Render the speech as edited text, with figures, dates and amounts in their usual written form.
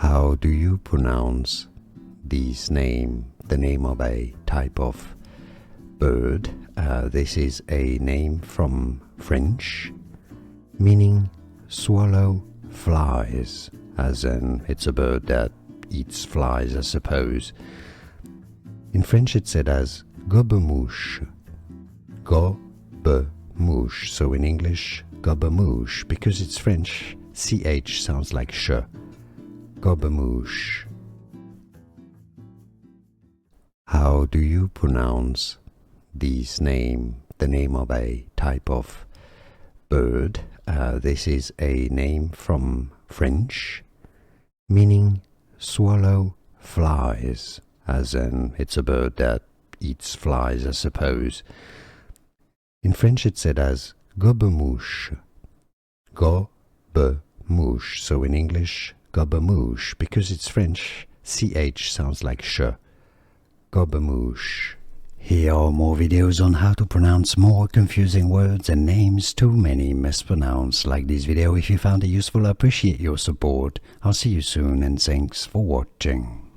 How do you pronounce this name, the name of a type of bird? This is a name from French, meaning swallow flies, as in it's a bird that eats flies, I suppose. In French it's said as Gobemouche, Gobemouche, so in English Gobemouche, because it's French, CH sounds like sh, Gobemouche. How do you pronounce this name, the name of a type of bird? This is a name from French, meaning swallow flies, as in it's a bird that eats flies, I suppose. In French it's said as Gobemouche, Gobemouche, so in English Gobemouche, because it's French, CH sounds like sh, Gobemouche. Here are more videos on how to pronounce more confusing words and names too many mispronounced. Like this video if you found it useful. I appreciate your support. I'll see you soon and thanks for watching.